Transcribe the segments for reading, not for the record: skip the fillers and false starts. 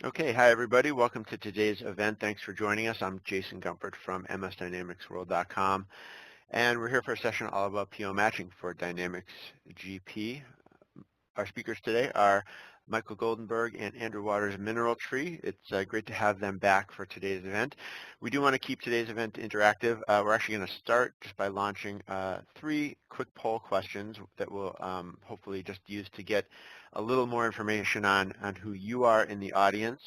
Okay, hi everybody. Welcome to today's event. Thanks for joining us. I'm Jason Gumpert from msdynamicsworld.com, and we're here for a session all about PO matching for Dynamics GP. Our speakers today are Michael Goldenberg and Andrew Waters of MineralTree. It's great to have them back for today's event. We do want to keep today's event interactive. We're actually going to start just by launching 3 quick poll questions that we'll hopefully just use to get a little more information on who you are in the audience.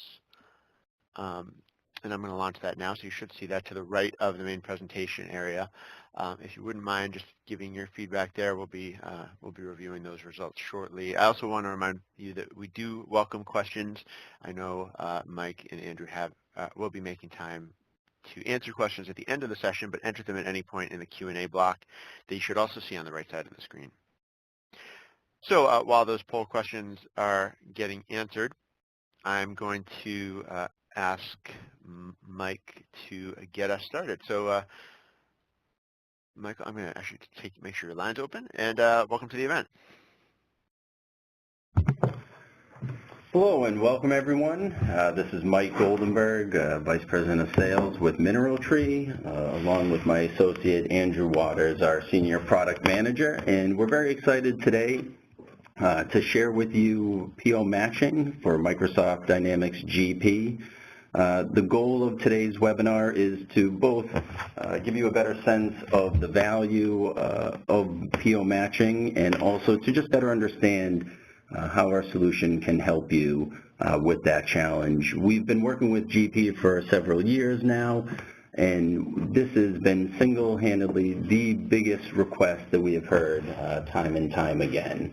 And I'm going to launch that now, so you should see that to the right of the main presentation area. If you wouldn't mind just giving your feedback there, we'll be reviewing those results shortly. I also want to remind you that we do welcome questions. I know Mike and Andrew will be making time to answer questions at the end of the session, but enter them at any point in the Q&A block that you should also see on the right side of the screen. So while those poll questions are getting answered, I'm going to ask Mike to get us started. So Michael, I'm going to actually make sure your line's open, and welcome to the event. Hello and welcome everyone. This is Mike Goldenberg, Vice President of Sales with MineralTree, along with my associate Andrew Waters, our Senior Product Manager, and we're very excited today to share with you PO matching for Microsoft Dynamics GP. The goal of today's webinar is to both give you a better sense of the value of PO matching and also to just better understand how our solution can help you with that challenge. We've been working with GP for several years now, and this has been single-handedly the biggest request that we have heard time and time again.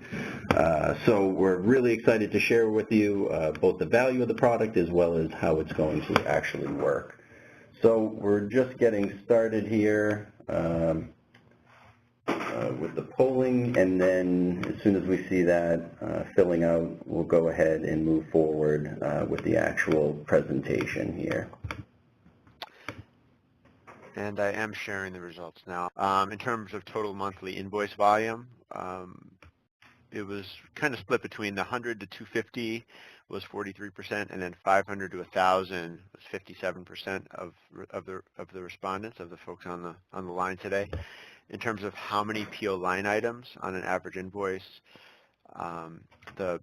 So we're really excited to share with you both the value of the product as well as how it's going to actually work. So we're just getting started here with the polling, and then as soon as we see that filling out, we'll go ahead and move forward with the actual presentation here. And I am sharing the results now. In terms of total monthly invoice volume, it was kind of split between the 100 to 250 was 43%, and then 500 to 1,000 was 57% of the respondents, of the folks on the line today. In terms of how many PO line items on an average invoice, the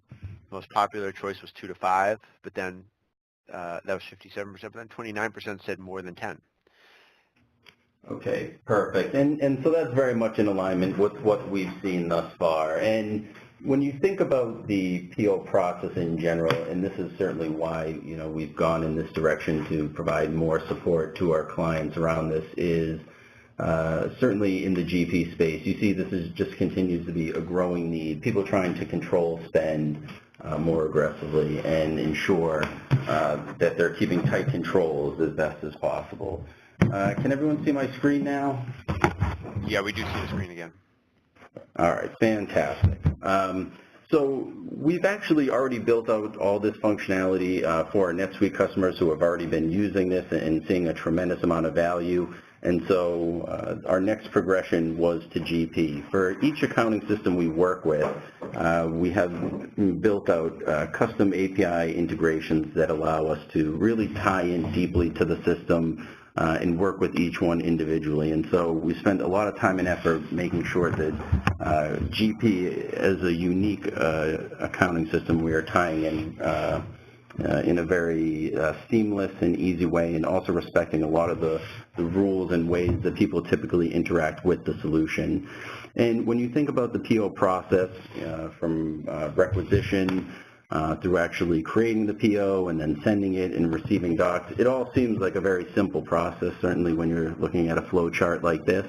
most popular choice was 2 to 5, but then that was 57%, but then 29% said more than 10. Okay, perfect. And so that's very much in alignment with what we've seen thus far. And when you think about the PO process in general, and this is certainly why we've gone in this direction to provide more support to our clients around this, is certainly in the GP space, you see this just continues to be a growing need. People trying to control spend more aggressively and ensure that they're keeping tight controls as best as possible. Can everyone see my screen now? Yeah, we do see the screen again. All right, fantastic. So we've actually already built out all this functionality for our NetSuite customers who have already been using this and seeing a tremendous amount of value. And so our next progression was to GP. For each accounting system we work with, we have built out custom API integrations that allow us to really tie in deeply to the system and work with each one individually. And so we spent a lot of time and effort making sure that GP, as a unique accounting system, we are tying in a very seamless and easy way, and also respecting a lot of the rules and ways that people typically interact with the solution. And when you think about the PO process, from requisition through actually creating the PO and then sending it and receiving docs, it all seems like a very simple process, certainly when you're looking at a flow chart like this.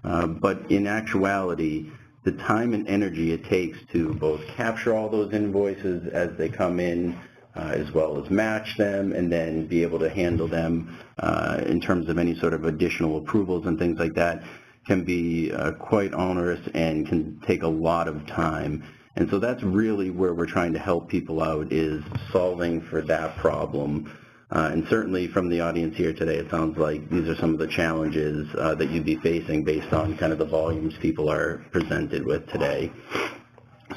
But in actuality, the time and energy it takes to both capture all those invoices as they come in, as well as match them, and then be able to handle them in terms of any sort of additional approvals and things like that, can be quite onerous and can take a lot of time. And so that's really where we're trying to help people out, is solving for that problem. And certainly from the audience here today, it sounds like these are some of the challenges that you'd be facing based on kind of the volumes people are presented with today.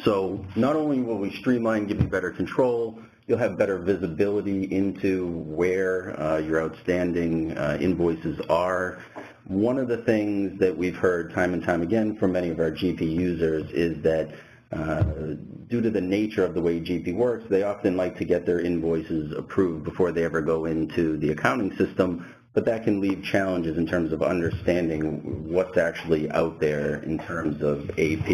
So not only will we streamline, give you better control, You'll have better visibility into where your outstanding invoices are. One of the things that we've heard time and time again from many of our GP users is that due to the nature of the way GP works, they often like to get their invoices approved before they ever go into the accounting system, but that can leave challenges in terms of understanding what's actually out there in terms of AP.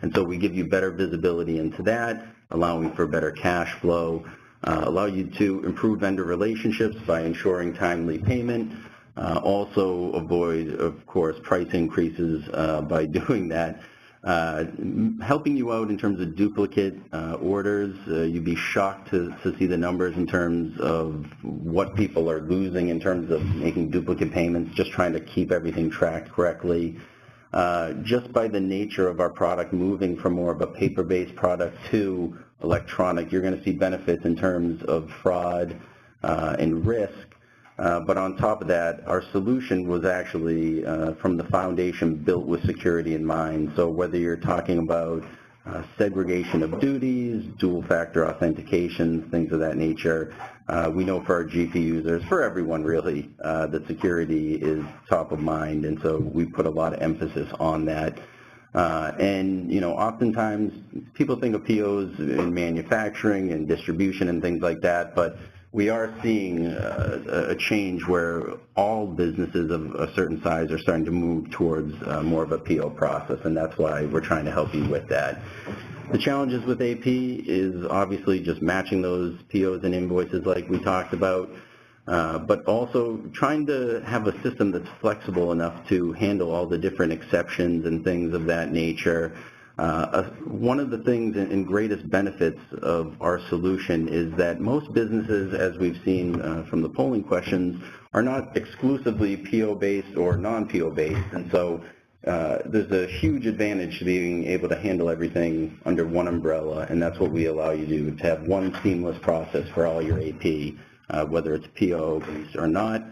And so we give you better visibility into that, allowing for better cash flow, allow you to improve vendor relationships by ensuring timely payment, also avoid, of course, price increases by doing that. Helping you out in terms of duplicate orders. You'd be shocked to see the numbers in terms of what people are losing in terms of making duplicate payments, just trying to keep everything tracked correctly. Just by the nature of our product moving from more of a paper-based product to electronic, you're going to see benefits in terms of fraud and risk. But on top of that, our solution was actually, from the foundation, built with security in mind. So whether you're talking about segregation of duties, dual-factor authentications, things of that nature, we know for our GP users, for everyone really, that security is top of mind, and so we put a lot of emphasis on that. And, you know, oftentimes people think of POs in manufacturing and distribution and things like that, but we are seeing a change where all businesses of a certain size are starting to move towards more of a PO process, and that's why we're trying to help you with that. The challenges with AP is obviously just matching those POs and invoices like we talked about, but also trying to have a system that's flexible enough to handle all the different exceptions and things of that nature. One of the things and greatest benefits of our solution is that most businesses, as we've seen from the polling questions, are not exclusively PO-based or non-PO-based, and so there's a huge advantage to being able to handle everything under one umbrella, and that's what we allow you to do, to have one seamless process for all your AP, whether it's PO-based or not.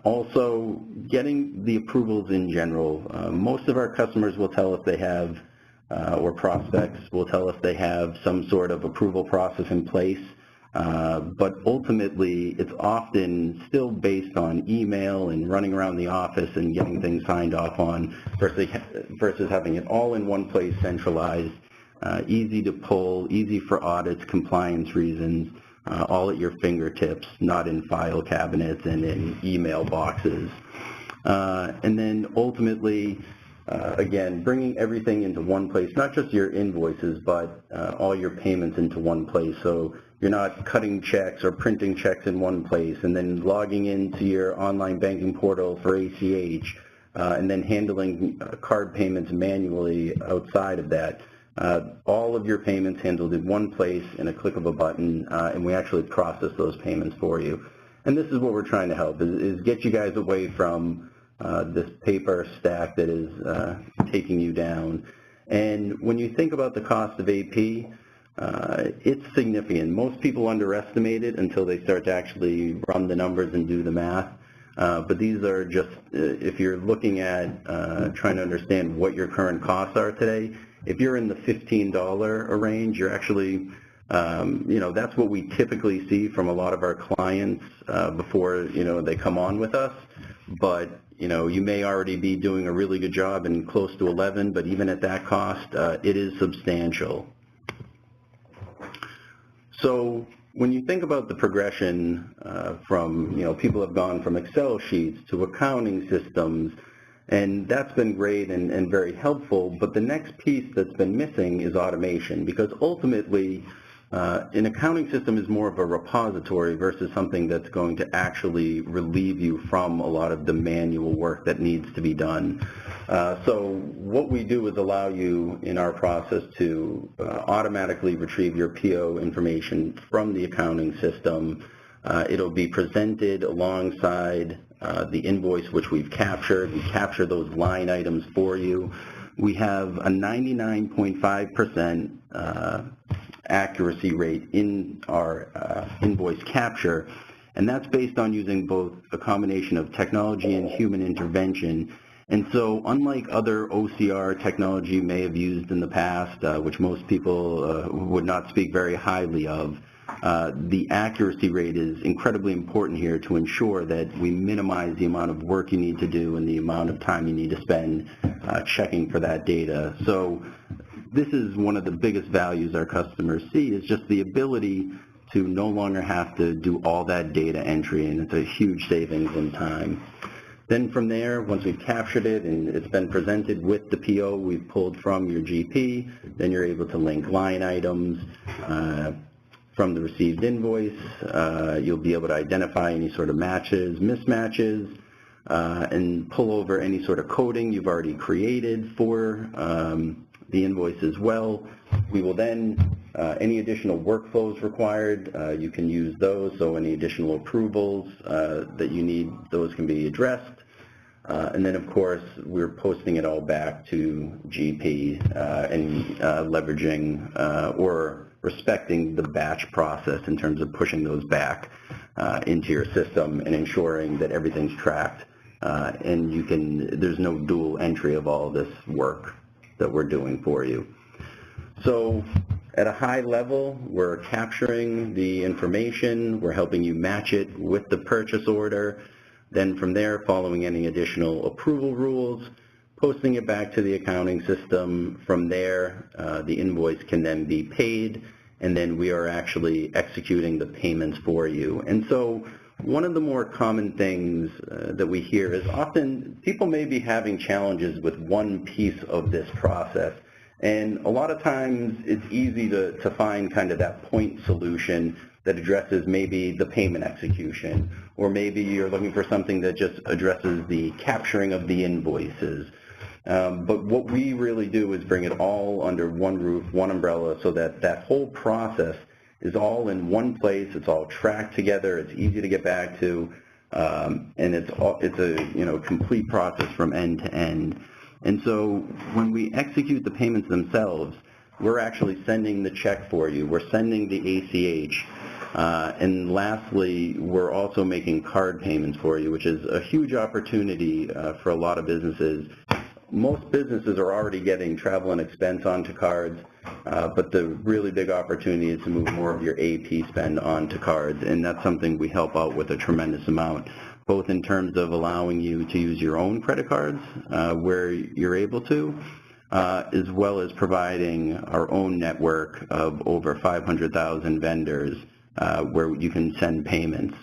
Also, getting the approvals in general. Most of our customers will tell us they have, or prospects will tell us they have some sort of approval process in place, but ultimately it's often still based on email and running around the office and getting things signed off on versus having it all in one place, centralized, easy to pull, easy for audits, compliance reasons, all at your fingertips, not in file cabinets and in email boxes. And then ultimately, again, bringing everything into one place, not just your invoices, but all your payments into one place. So you're not cutting checks or printing checks in one place and then logging into your online banking portal for ACH and then handling card payments manually outside of that. All of your payments handled in one place in a click of a button, and we actually process those payments for you. And this is what we're trying to help, is get you guys away from this paper stack that is taking you down. And when you think about the cost of AP, it's significant. Most people underestimate it until they start to actually run the numbers and do the math. But these are just, if you're looking at trying to understand what your current costs are today, if you're in the $15 range, you're actually, you know, that's what we typically see from a lot of our clients before, you know, they come on with us. But, you know, you may already be doing a really good job and close to 11, but even at that cost, it is substantial. So when you think about the progression from, you know, people have gone from Excel sheets to accounting systems, and that's been great and very helpful, but the next piece that's been missing is automation, because ultimately an accounting system is more of a repository versus something that's going to actually relieve you from a lot of the manual work that needs to be done. So what we do is allow you in our process to automatically retrieve your PO information from the accounting system. It'll be presented alongside the invoice which we've captured. We capture those line items for you. We have a 99.5% accuracy rate in our invoice capture, and that's based on using both a combination of technology and human intervention. And so unlike other OCR technology you may have used in the past, which most people would not speak very highly of, the accuracy rate is incredibly important here to ensure that we minimize the amount of work you need to do and the amount of time you need to spend checking for that data. So this is one of the biggest values our customers see, is just the ability to no longer have to do all that data entry, and it's a huge savings in time. Then from there, once we've captured it and it's been presented with the PO we've pulled from your GP, then you're able to link line items from the received invoice. You'll be able to identify any sort of matches, mismatches, and pull over any sort of coding you've already created for the invoice as well. We will then, any additional workflows required, you can use those, so any additional approvals that you need, those can be addressed. And then, of course, we're posting it all back to GP and leveraging or respecting the batch process in terms of pushing those back into your system and ensuring that everything's tracked and you can, there's no dual entry of all this work that we're doing for you. So at a high level, we're capturing the information, we're helping you match it with the purchase order. Then from there, following any additional approval rules, posting it back to the accounting system. From there, the invoice can then be paid, and then we are actually executing the payments for you. And so one of the more common things that we hear is often people may be having challenges with one piece of this process. And a lot of times it's easy to find kind of that point solution that addresses maybe the payment execution, or maybe you're looking for something that just addresses the capturing of the invoices. But what we really do is bring it all under one roof, one umbrella, so that that whole process is all in one place. It's all tracked together. It's easy to get back to, and it's a complete process from end to end. And so when we execute the payments themselves, we're actually sending the check for you. We're sending the ACH. And lastly, we're also making card payments for you, which is a huge opportunity for a lot of businesses. Most businesses are already getting travel and expense onto cards, but the really big opportunity is to move more of your AP spend onto cards, and that's something we help out with a tremendous amount, both in terms of allowing you to use your own credit cards where you're able to, as well as providing our own network of over 500,000 vendors where you can send payments.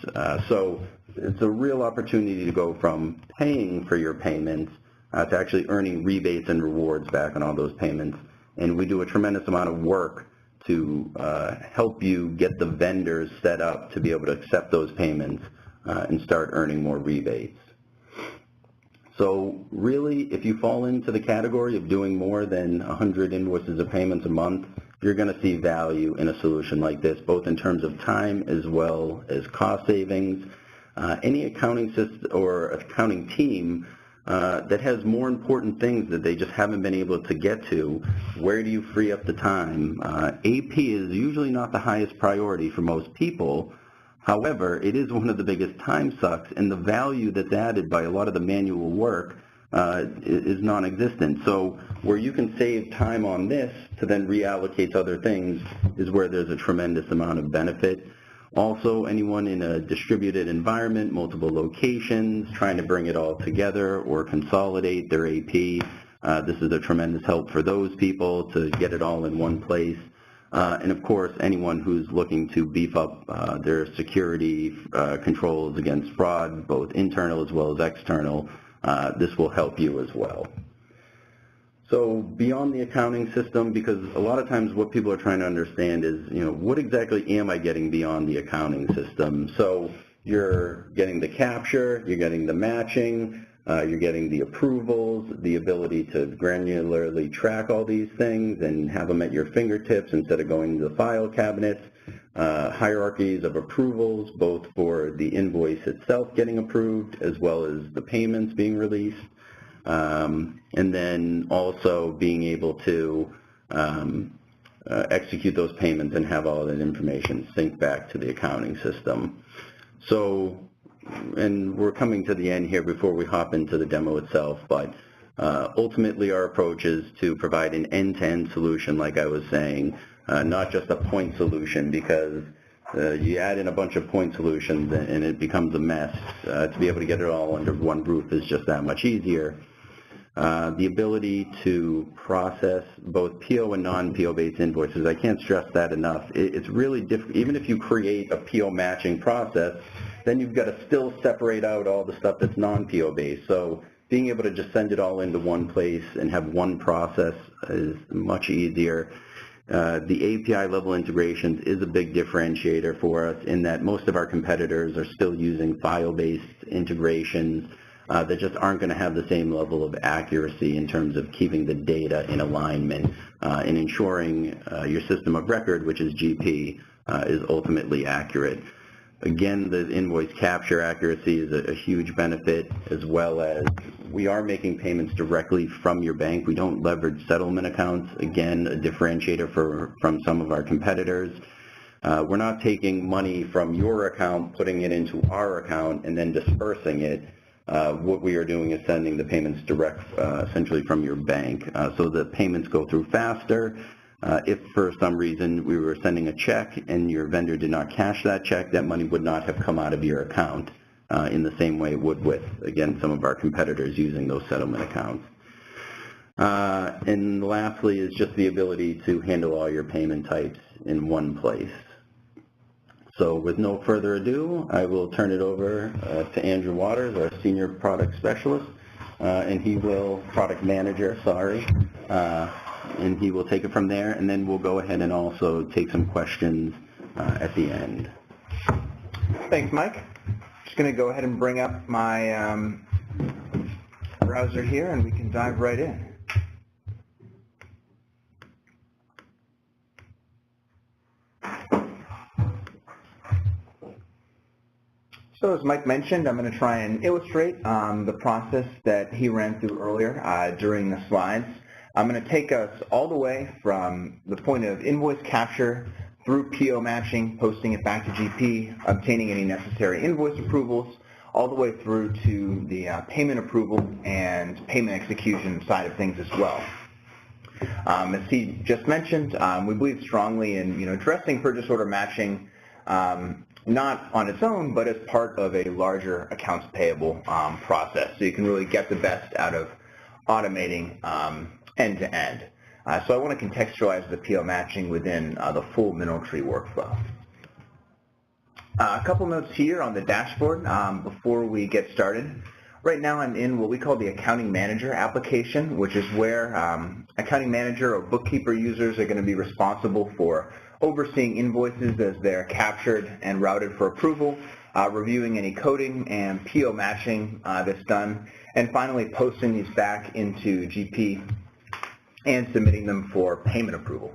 So it's a real opportunity to go from paying for your payments to actually earning rebates and rewards back on all those payments. And we do a tremendous amount of work to help you get the vendors set up to be able to accept those payments and start earning more rebates. So really, if you fall into the category of doing more than 100 invoices of payments a month, you're going to see value in a solution like this, both in terms of time as well as cost savings. Any accounting system or accounting team that has more important things that they just haven't been able to get to, where do you free up the time? AP is usually not the highest priority for most people. However, it is one of the biggest time sucks, and the value that's added by a lot of the manual work is non-existent. So where you can save time on this to then reallocate to other things is where there's a tremendous amount of benefit. Also, anyone in a distributed environment, multiple locations, trying to bring it all together or consolidate their AP, this is a tremendous help for those people to get it all in one place. And of course, anyone who's looking to beef up their security controls against fraud, both internal as well as external, this will help you as well. So beyond the accounting system, because a lot of times what people are trying to understand is, what exactly am I getting beyond the accounting system? So you're getting the capture, you're getting the matching, you're getting the approvals, the ability to granularly track all these things and have them at your fingertips instead of going to the file cabinets, hierarchies of approvals, both for the invoice itself getting approved as well as the payments being released. And then also being able to execute those payments and have all that information sync back to the accounting system. So, and we're coming to the end here before we hop into the demo itself, but ultimately our approach is to provide an end-to-end solution, like I was saying, not just a point solution, because You add in a bunch of point solutions and it becomes a mess. To be able to get it all under one roof is just that much easier. The ability to process both PO and non-PO based invoices, I can't stress that enough. It's really difficult. Even if you create a PO matching process, then you've got to still separate out all the stuff that's non-PO based. So being able to just send it all into one place and have one process is much easier. The API level integrations is a big differentiator for us in that most of our competitors are still using file-based integrations that just aren't going to have the same level of accuracy in terms of keeping the data in alignment and ensuring your system of record, which is GP, is ultimately accurate. Again, the invoice capture accuracy is a huge benefit, as well as we are making payments directly from your bank. We don't leverage settlement accounts. Again, a differentiator from some of our competitors. We're not taking money from your account, putting it into our account, and then dispersing it. What we are doing is sending the payments direct, essentially from your bank. So the payments go through faster. If for some reason we were sending a check and your vendor did not cash that check, that money would not have come out of your account in the same way it would with, again, some of our competitors using those settlement accounts. And lastly is just the ability to handle all your payment types in one place. So with no further ado, I will turn it over to Andrew Waters, our Senior Product Specialist, and he will, Product Manager, sorry, and he will take it from there, and then we'll go ahead and also take some questions at the end. Thanks, Mike. Just going to go ahead and bring up my browser here, and we can dive right in. So as Mike mentioned, I'm going to try and illustrate the process that he ran through earlier during the slides. I'm going to take us all the way from the point of invoice capture through PO matching, posting it back to GP, obtaining any necessary invoice approvals, all the way through to the payment approval and payment execution side of things as well. As he just mentioned, we believe strongly in addressing purchase order matching not on its own, but as part of a larger accounts payable process. So you can really get the best out of automating end-to-end. So I want to contextualize the PO matching within the full MineralTree workflow. A couple notes here on the dashboard before we get started. Right now I'm in what we call the Accounting Manager application, which is where Accounting Manager or bookkeeper users are going to be responsible for overseeing invoices as they're captured and routed for approval, reviewing any coding and PO matching that's done, and finally posting these back into GP and submitting them for payment approval.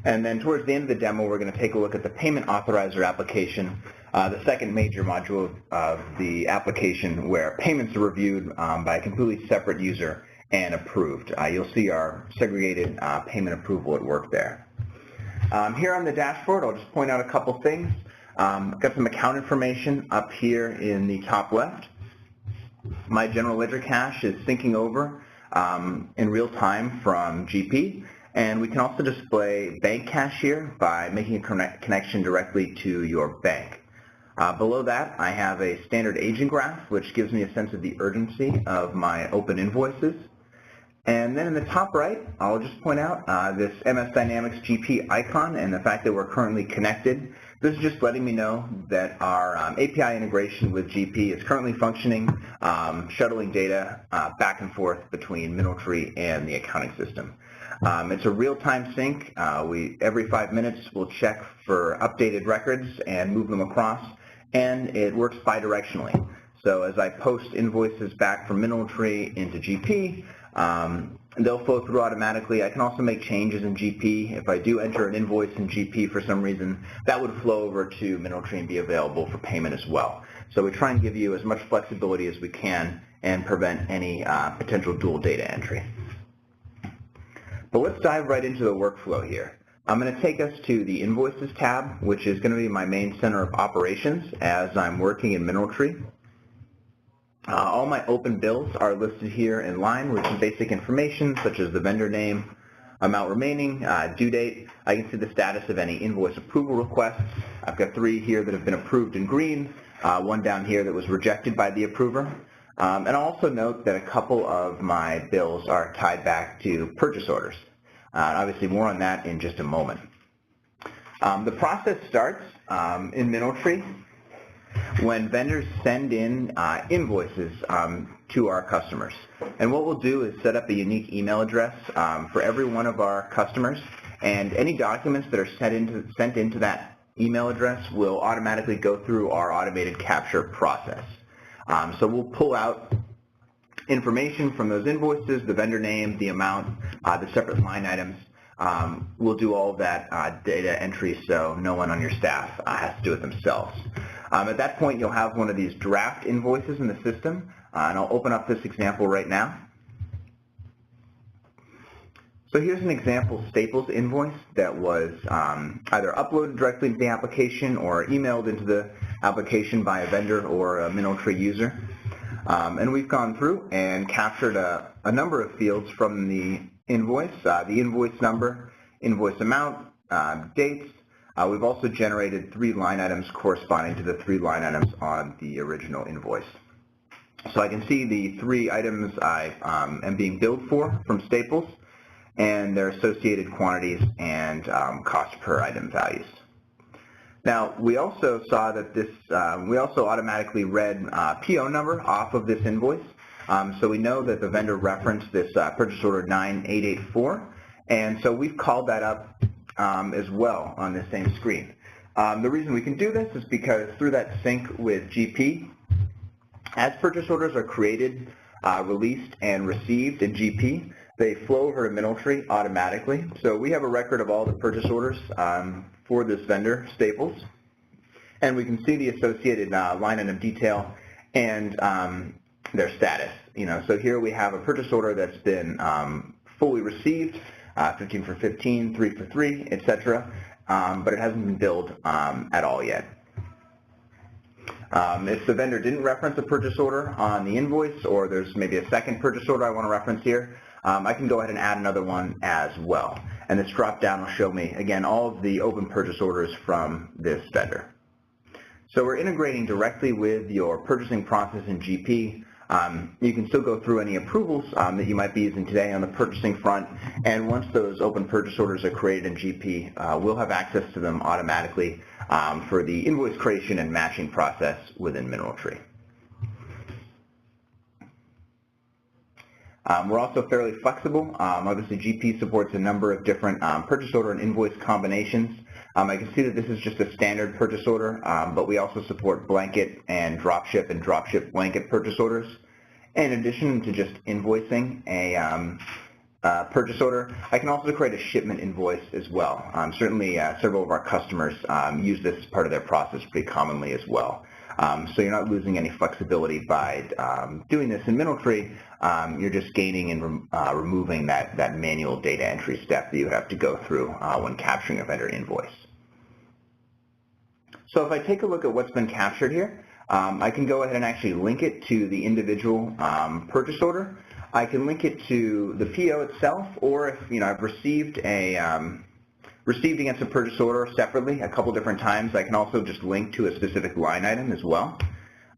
And then towards the end of the demo, we're going to take a look at the Payment Authorizer application, the second major module of the application where payments are reviewed by a completely separate user and approved. You'll see our segregated payment approval at work there. Here on the dashboard, I'll just point out a couple things. I've got some account information up here in the top left. My general ledger cache is syncing over in real time from GP, and we can also display bank cache here by making a connection directly to your bank. Below that, I have a standard aging graph, which gives me a sense of the urgency of my open invoices. And then in the top right, I'll just point out this MS Dynamics GP icon and the fact that we're currently connected. This is just letting me know that our API integration with GP is currently functioning, shuttling data back and forth between MineralTree and the accounting system. It's a real-time sync. Every 5 minutes we'll check for updated records and move them across, and it works bidirectionally. So as I post invoices back from MineralTree into GP, they'll flow through automatically. I can also make changes in GP. If I do enter an invoice in GP for some reason, that would flow over to MineralTree and be available for payment as well. So we try and give you as much flexibility as we can and prevent any potential dual data entry. But let's dive right into the workflow here. I'm going to take us to the Invoices tab, which is going to be my main center of operations as I'm working in MineralTree. All my open bills are listed here in line with some basic information such as the vendor name, amount remaining, due date. I can see the status of any invoice approval requests. I've got 3 here that have been approved in green, 1 down here that was rejected by the approver. And I'll also note that a couple of my bills are tied back to purchase orders. Obviously more on that in just a moment. The process starts in MineralTree when vendors send in invoices to our customers. And what we'll do is set up a unique email address for every one of our customers, and any documents that are sent into that email address will automatically go through our automated capture process. So we'll pull out information from those invoices, the vendor name, the amount, the separate line items. We'll do all of that data entry so no one on your staff has to do it themselves. At that point, you'll have one of these draft invoices in the system, and I'll open up this example right now. So here's an example Staples invoice that was either uploaded directly into the application or emailed into the application by a vendor or a MineralTree user. And we've gone through and captured a number of fields from the invoice, the invoice number, invoice amount, dates. We've also generated 3 line items corresponding to the 3 line items on the original invoice. So I can see the 3 items I am being billed for from Staples and their associated quantities and cost per item values. Now, we also saw that this, we also automatically read PO number off of this invoice. So we know that the vendor referenced this purchase order 9884, and so we've called that up as well on the same screen. The reason we can do this is because through that sync with GP, as purchase orders are created, released, and received in GP, they flow over to MineralTree automatically. So we have a record of all the purchase orders for this vendor, Staples, and we can see the associated line item detail and their status. So here we have a purchase order that's been fully received, 15 for 15, 3 for 3, etc., but it hasn't been billed at all yet. If the vendor didn't reference a purchase order on the invoice, or there's maybe a second purchase order I want to reference here, I can go ahead and add another one as well. And this drop-down will show me, again, all of the open purchase orders from this vendor. So we're integrating directly with your purchasing process in GP. You can still go through any approvals that you might be using today on the purchasing front, and once those open purchase orders are created in GP, we'll have access to them automatically for the invoice creation and matching process within MineralTree. We're also fairly flexible. Obviously, GP supports a number of different purchase order and invoice combinations. I can see that this is just a standard purchase order, but we also support blanket and dropship blanket purchase orders. In addition to just invoicing a purchase order, I can also create a shipment invoice as well. Certainly, several of our customers use this as part of their process pretty commonly as well. So you're not losing any flexibility by doing this in MineralTree. You're just gaining and removing that manual data entry step that you have to go through when capturing a vendor invoice. So if I take a look at what's been captured here, I can go ahead and actually link it to the individual purchase order. I can link it to the PO itself, or if I've received against a purchase order separately a couple different times, I can also just link to a specific line item as well.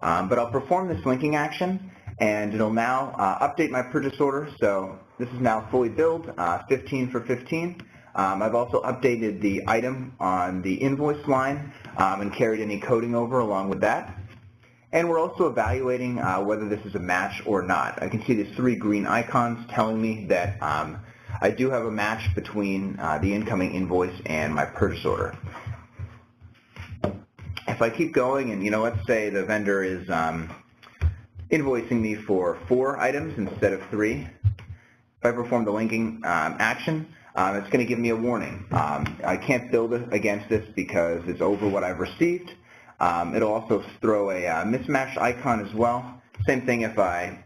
But I'll perform this linking action, and it'll now update my purchase order. So this is now fully billed, 15 for 15. I've also updated the item on the invoice line and carried any coding over along with that. And we're also evaluating whether this is a match or not. I can see these 3 green icons telling me that I do have a match between the incoming invoice and my purchase order. If I keep going and, let's say the vendor is invoicing me for 4 items instead of 3, if I perform the linking action, it's going to give me a warning. I can't bill against this because it's over what I've received. It'll also throw a mismatched icon as well. Same thing if I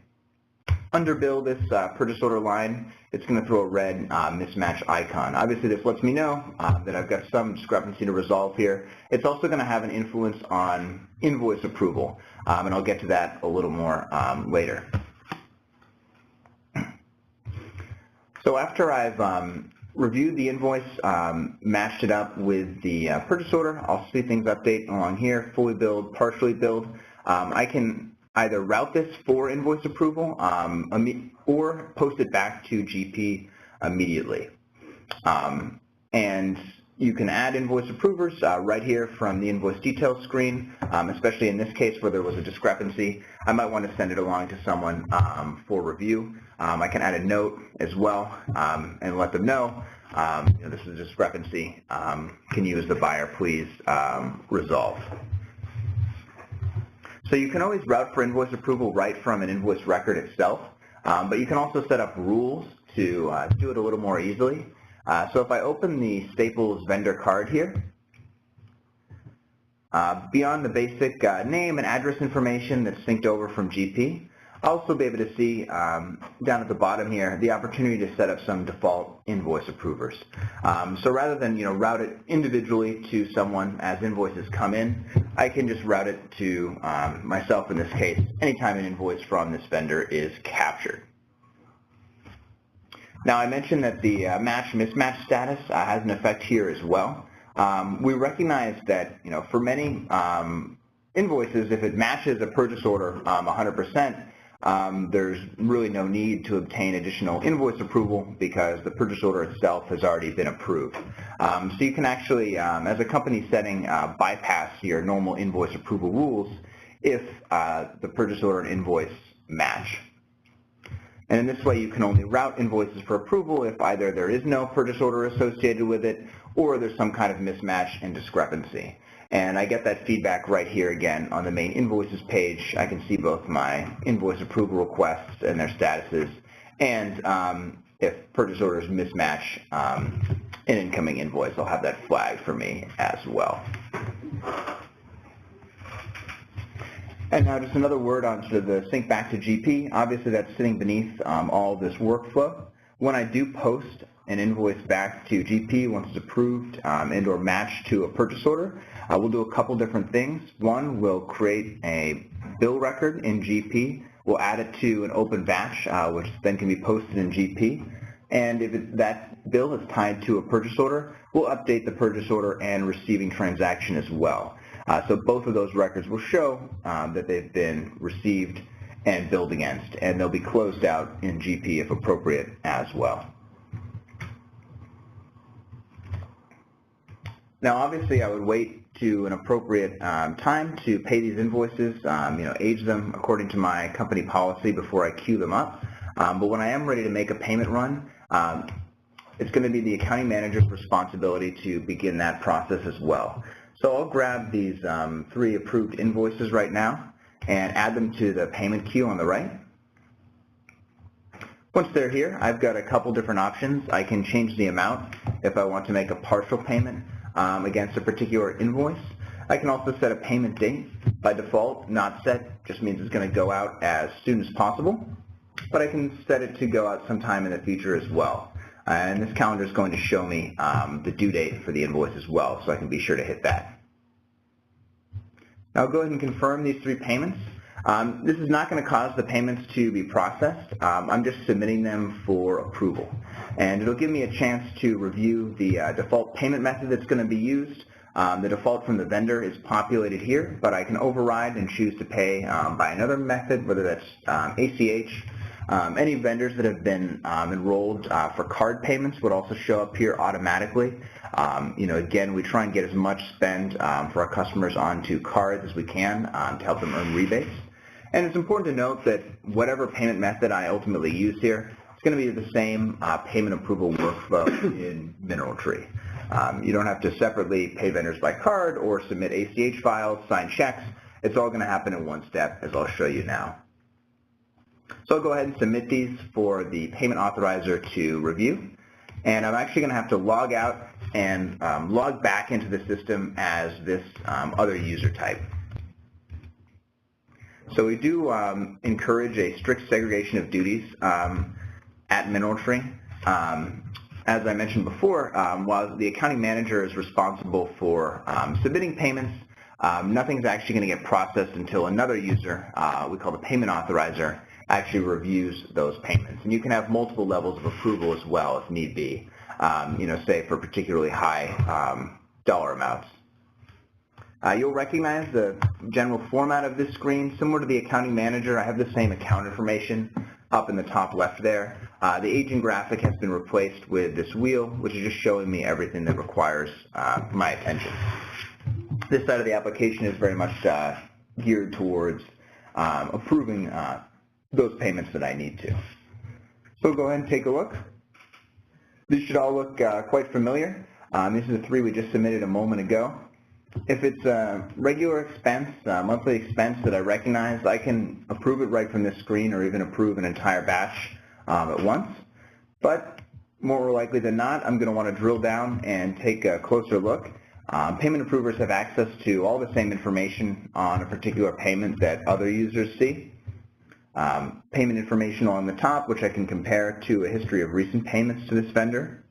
underbill this purchase order line, it's going to throw a red mismatch icon. Obviously, this lets me know that I've got some discrepancy to resolve here. It's also going to have an influence on invoice approval, and I'll get to that a little more later. So after I've reviewed the invoice, matched it up with the purchase order. I'll see things update along here, fully billed, partially billed. I can either route this for invoice approval or post it back to GP immediately. And you can add invoice approvers right here from the invoice details screen, especially in this case where there was a discrepancy. I might want to send it along to someone for review. I can add a note as well and let them know, this is a discrepancy. Can you, as the buyer, please resolve? So you can always route for invoice approval right from an invoice record itself, but you can also set up rules to do it a little more easily. So if I open the Staples vendor card here, beyond the basic name and address information that's synced over from GP, I'll also be able to see down at the bottom here the opportunity to set up some default invoice approvers. So rather than route it individually to someone as invoices come in, I can just route it to myself in this case anytime an invoice from this vendor is captured. Now I mentioned that the match-mismatch status has an effect here as well. We recognize that for many invoices, if it matches a purchase order 100%, there's really no need to obtain additional invoice approval because the purchase order itself has already been approved. So you can actually, as a company setting, bypass your normal invoice approval rules if the purchase order and invoice match. And in this way, you can only route invoices for approval if either there is no purchase order associated with it or there's some kind of mismatch and discrepancy. And I get that feedback right here again on the main invoices page. I can see both my invoice approval requests and their statuses, and if purchase orders mismatch an incoming invoice, I'll have that flagged for me as well. And now just another word on sort of the sync back to GP. Obviously that's sitting beneath all this workflow. When I do post an invoice back to GP once it's approved and or matched to a purchase order, we'll do a couple different things. One, we'll create a bill record in GP. We'll add it to an open batch, which then can be posted in GP. And if that bill is tied to a purchase order, we'll update the purchase order and receiving transaction as well. So both of those records will show that they've been received and billed against, and they'll be closed out in GP if appropriate as well. Now obviously I would wait to an appropriate time to pay these invoices, age them according to my company policy before I queue them up. But when I am ready to make a payment run, it's going to be the accounting manager's responsibility to begin that process as well. So I'll grab these 3 approved invoices right now and add them to the payment queue on the right. Once they're here, I've got a couple different options. I can change the amount if I want to make a partial payment against a particular invoice. I can also set a payment date. By default, not set just means it's going to go out as soon as possible, but I can set it to go out sometime in the future as well. And this calendar is going to show me the due date for the invoice as well, so I can be sure to hit that. Now I'll go ahead and confirm these 3 payments. This is not going to cause the payments to be processed. I'm just submitting them for approval. And it'll give me a chance to review the default payment method that's going to be used. The default from the vendor is populated here, but I can override and choose to pay by another method, whether that's ACH. Any vendors that have been enrolled for card payments would also show up here automatically. Again, we try and get as much spend for our customers onto cards as we can to help them earn rebates. And it's important to note that whatever payment method I ultimately use here, it's going to be the same payment approval workflow in MineralTree. You don't have to separately pay vendors by card or submit ACH files, sign checks. It's all going to happen in one step, as I'll show you now. So I'll go ahead and submit these for the payment authorizer to review. And I'm actually going to have to log out and log back into the system as this other user type. So we do encourage a strict segregation of duties at MineralTree. As I mentioned before, while the accounting manager is responsible for submitting payments, nothing's actually going to get processed until another user, we call the payment authorizer, actually reviews those payments. And you can have multiple levels of approval as well if need be. say for particularly high dollar amounts. You'll recognize the general format of this screen. Similar to the accounting manager, I have the same account information up in the top left there. The aging graphic has been replaced with this wheel, which is just showing me everything that requires my attention. This side of the application is very much geared towards approving those payments that I need to. So go ahead and take a look. These should all look quite familiar. These are the three we just submitted a moment ago. If it's a regular expense, monthly expense that I recognize, I can approve it right from this screen or even approve an entire batch at once. But more likely than not, I'm going to want to drill down and take a closer look. Payment approvers have access to all the same information on a particular payment that other users see. Payment information on the top, which I can compare to a history of recent payments to this vendor.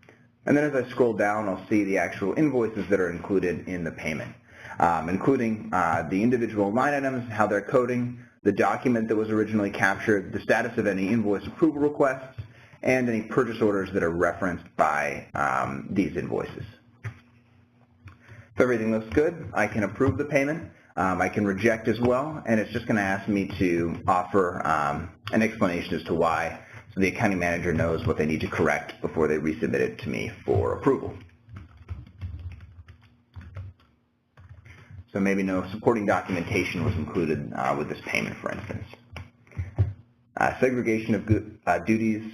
And then as I scroll down, I'll see the actual invoices that are included in the payment, including the individual line items, how they're coding, the document that was originally captured, the status of any invoice approval requests, and any purchase orders that are referenced by these invoices. If everything looks good, I can approve the payment. I can reject as well, and it's just going to ask me to offer an explanation as to why, so the accounting manager knows what they need to correct before they resubmit it to me for approval. So maybe no supporting documentation was included with this payment, for instance. Segregation of duties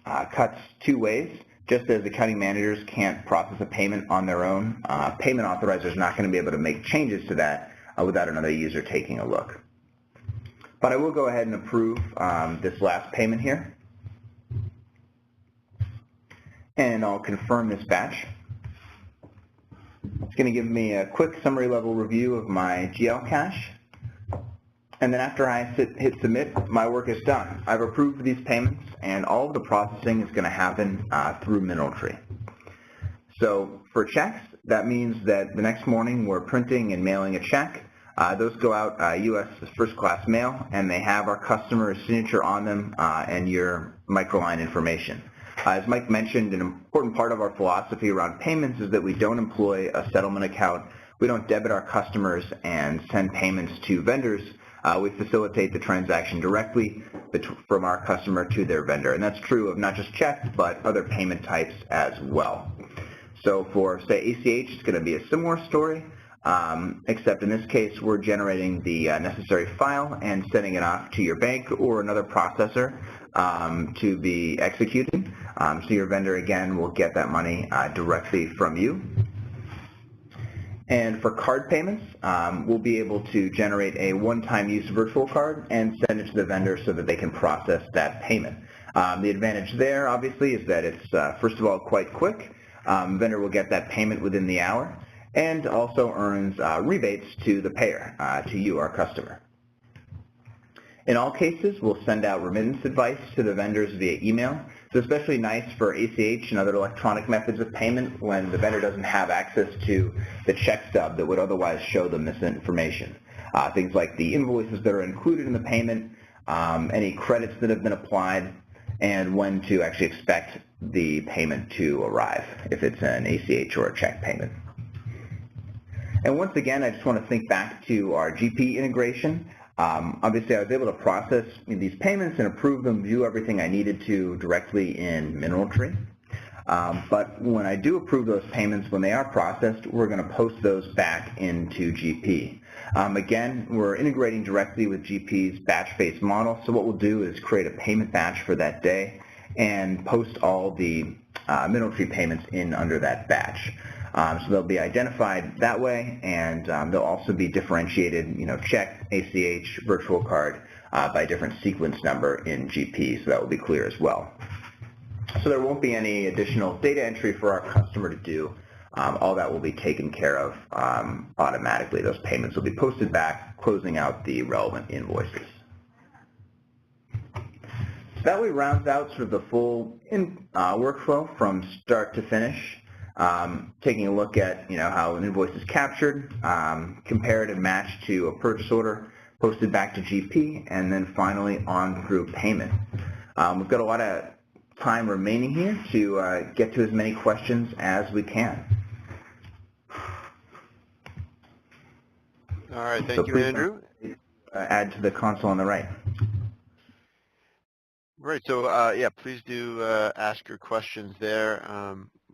cuts two ways. Just as accounting managers can't process a payment on their own, payment authorizer is not going to be able to make changes to that without another user taking a look. But I will go ahead and approve this last payment here. And I'll confirm this batch. It's going to give me a quick summary level review of my GL cache. And then after I hit submit, my work is done. I've approved these payments, and all of the processing is going to happen through MineralTree. So for checks, that means that the next morning we're printing and mailing a check. Those go out U.S. first-class mail, and they have our customer's signature on them and your microline information. As Mike mentioned, an important part of our philosophy around payments is that we don't employ a settlement account. We don't debit our customers and send payments to vendors. We facilitate the transaction directly from our customer to their vendor, and that's true of not just checks, but other payment types as well. So for, say, ACH, it's going to be a similar story. Except in this case, we're generating the necessary file and sending it off to your bank or another processor to be executed. So your vendor, again, will get that money directly from you. And for card payments, we'll be able to generate a one-time use virtual card and send it to the vendor so that they can process that payment. The advantage there, obviously, is that it's, first of all, quite quick. Vendor will get that payment within the hour, and also earns rebates to the payer, to you, our customer. In all cases, we'll send out remittance advice to the vendors via email. It's especially nice for ACH and other electronic methods of payment when the vendor doesn't have access to the check stub that would otherwise show them this information. Things like the invoices that are included in the payment, any credits that have been applied, and when to actually expect the payment to arrive, if it's an ACH or a check payment. And once again, I just want to think back to our GP integration. Obviously, I was able to process these payments and approve them, view everything I needed to directly in MineralTree. But when I do approve those payments, when they are processed, we're going to post those back into GP. Again, we're integrating directly with GP's batch-based model. So what we'll do is create a payment batch for that day and post all the MineralTree payments in under that batch. So they'll be identified that way, and they'll also be differentiated, check, ACH, virtual card, by different sequence number in GP, so that will be clear as well. So there won't be any additional data entry for our customer to do. All that will be taken care of automatically. Those payments will be posted back, closing out the relevant invoices. So that way rounds out sort of the full workflow from start to finish. Taking a look at how an invoice is captured, compared and matched to a purchase order, posted back to GP, and then finally on through payment. We've got a lot of time remaining here to get to as many questions as we can. All right, thank you, Andrew. Add to the console on the right. Right, so yeah, please do ask your questions there.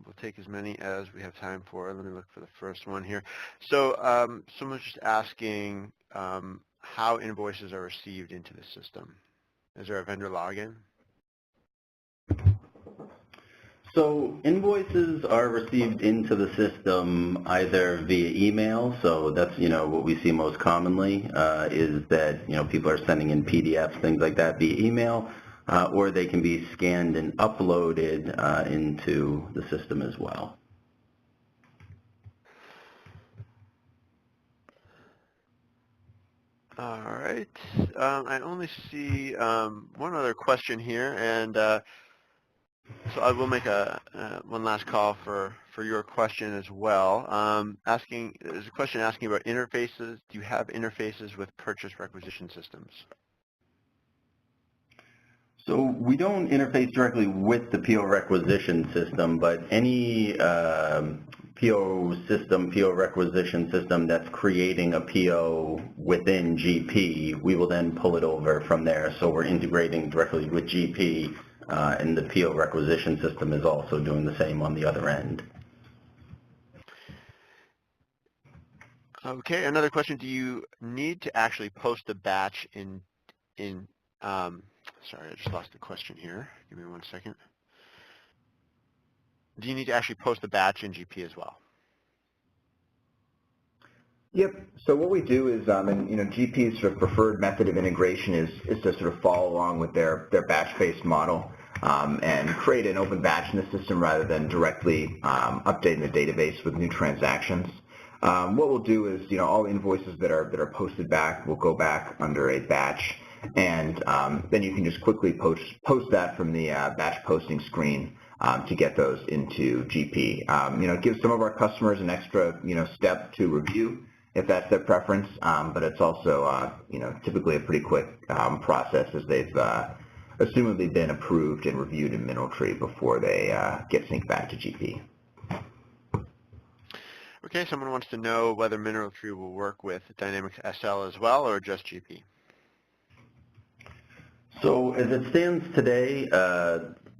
We'll take as many as we have time for. Let me look for the first one here. So someone's just asking how invoices are received into the system. Is there a vendor login? So invoices are received into the system either via email, so that's, what we see most commonly is that, people are sending in PDFs, things like that via email, or they can be scanned and uploaded into the system as well. All right. I only see one other question here, and so I will make one last call for your question as well. There's a question asking about interfaces. Do you have interfaces with purchase requisition systems? So we don't interface directly with the PO requisition system, but any PO system, PO requisition system that's creating a PO within GP, we will then pull it over from there. So we're integrating directly with GP, and the PO requisition system is also doing the same on the other end. Okay, another question. Do you need to actually post a batch sorry, I just lost the question here. Give me 1 second. Do you need to actually post a batch in GP as well? Yep. So what we do is, GP's sort of preferred method of integration is to sort of follow along with their batch-based model and create an open batch in the system rather than directly updating the database with new transactions. What we'll do is, all invoices that are posted back will go back under a batch, and then you can just quickly post that from the batch posting screen to get those into GP. It gives some of our customers an extra, step to review if that's their preference, but it's also, typically a pretty quick process as they've assumably been approved and reviewed in MineralTree before they get synced back to GP. Okay, someone wants to know whether MineralTree will work with Dynamics SL as well or just GP. So as it stands today,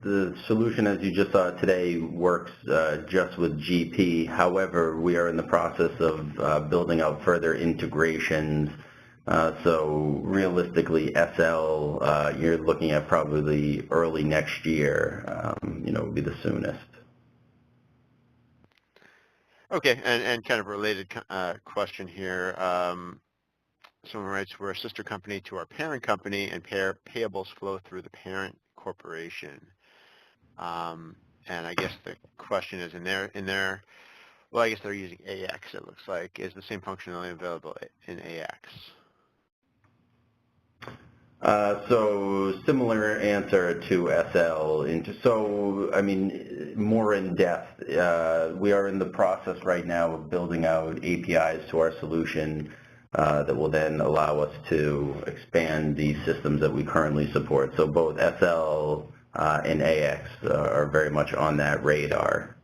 the solution, as you just saw today, works just with GP. However, we are in the process of building out further integrations. So realistically, SL, you're looking at probably early next year, would be the soonest. Okay, and kind of a related question here. Someone writes, we're a sister company to our parent company, and payables flow through the parent corporation. And I guess the question is, well, I guess they're using AX, it looks like. Is the same functionality available in AX? So similar answer to SL. So, I mean, more in depth, we are in the process right now of building out APIs to our solution that will then allow us to expand the systems that we currently support. So both SL and AX are very much on that radar.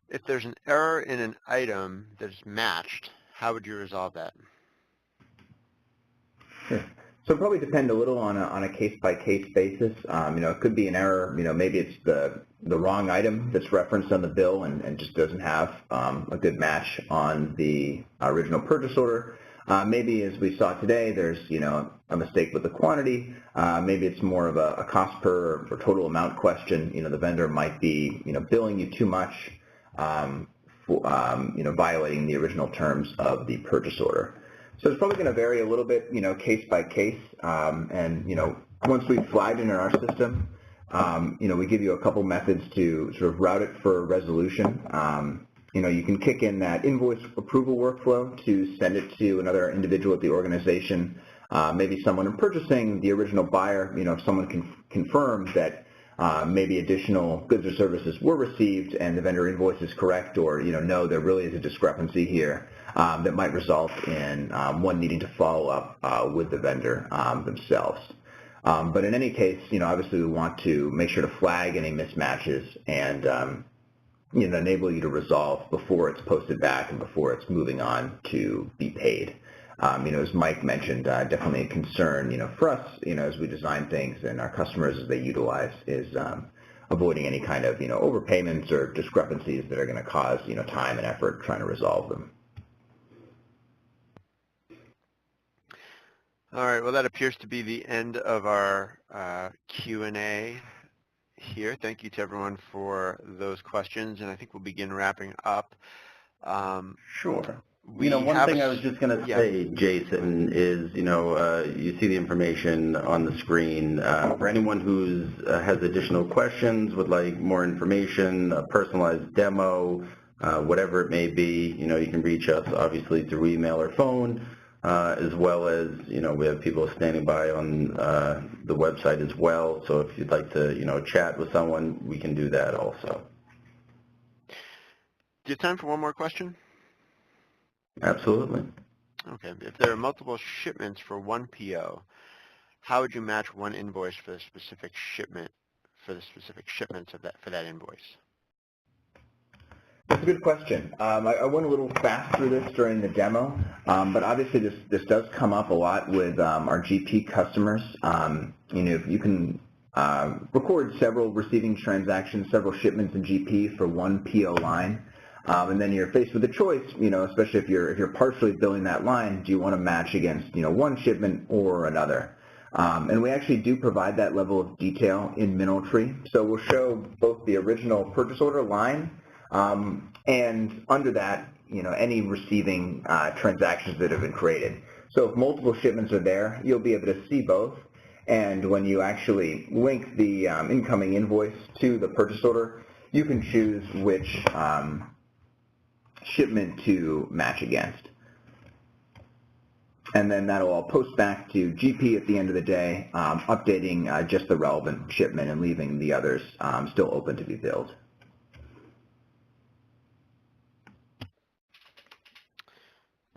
If there's an error in an item that's matched, how would you resolve that? Sure. So it probably depend a little on a case-by-case basis. It could be an error. Maybe it's the wrong item that's referenced on the bill and just doesn't have a good match on the original purchase order. Maybe, as we saw today, there's a mistake with the quantity. Maybe it's more of a cost per or total amount question. The vendor might be billing you too much, violating the original terms of the purchase order. So it's probably going to vary a little bit, case by case. And once we've flagged it in our system, we give you a couple methods to sort of route it for resolution. You can kick in that invoice approval workflow to send it to another individual at the organization, maybe someone in purchasing, the original buyer. If someone can confirm that maybe additional goods or services were received and the vendor invoice is correct, or no, there really is a discrepancy here that might result in one needing to follow up with the vendor themselves. But in any case, obviously we want to make sure to flag any mismatches and enable you to resolve before it's posted back and before it's moving on to be paid. As Mike mentioned, definitely a concern, for us, as we design things and our customers as they utilize is avoiding any kind of, overpayments or discrepancies that are going to cause, time and effort trying to resolve them. All right, well, that appears to be the end of our Q&A here. Thank you to everyone for those questions, and I think we'll begin wrapping up. Sure. One thing I was just going to say, Jason, is, you see the information on the screen. For anyone who has additional questions, would like more information, a personalized demo, whatever it may be, you can reach us, obviously, through email or phone, as well as, we have people standing by on the website as well. So if you'd like to, chat with someone, we can do that also. Do you have time for one more question? Absolutely. Okay. If there are multiple shipments for one PO, how would you match one invoice for the specific shipment, for the specific shipments of that, for that invoice? That's a good question. I went a little fast through this during the demo, but obviously this does come up a lot with our GP customers. If you can record several receiving transactions, several shipments in GP for one PO line, and then you're faced with a choice, especially if you're partially billing that line, do you want to match against, one shipment or another? And we actually do provide that level of detail in MineralTree. So we'll show both the original purchase order line and under that, any receiving transactions that have been created. So if multiple shipments are there, you'll be able to see both. And when you actually link the incoming invoice to the purchase order, you can choose which shipment to match against. And then that'll all post back to GP at the end of the day, updating just the relevant shipment and leaving the others still open to be billed.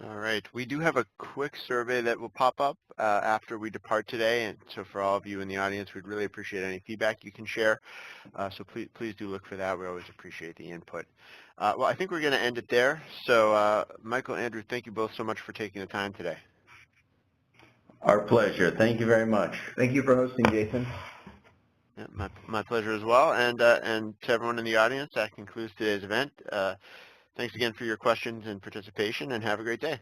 All right. We do have a quick survey that will pop up after we depart today, and so for all of you in the audience, we'd really appreciate any feedback you can share. So please do look for that. We always appreciate the input. Well, I think we're going to end it there. So Michael, Andrew, thank you both so much for taking the time today. Our pleasure. Thank you very much. Thank you for hosting, Jason. Yeah, my pleasure as well. And to everyone in the audience, that concludes today's event. Thanks again for your questions and participation, and have a great day.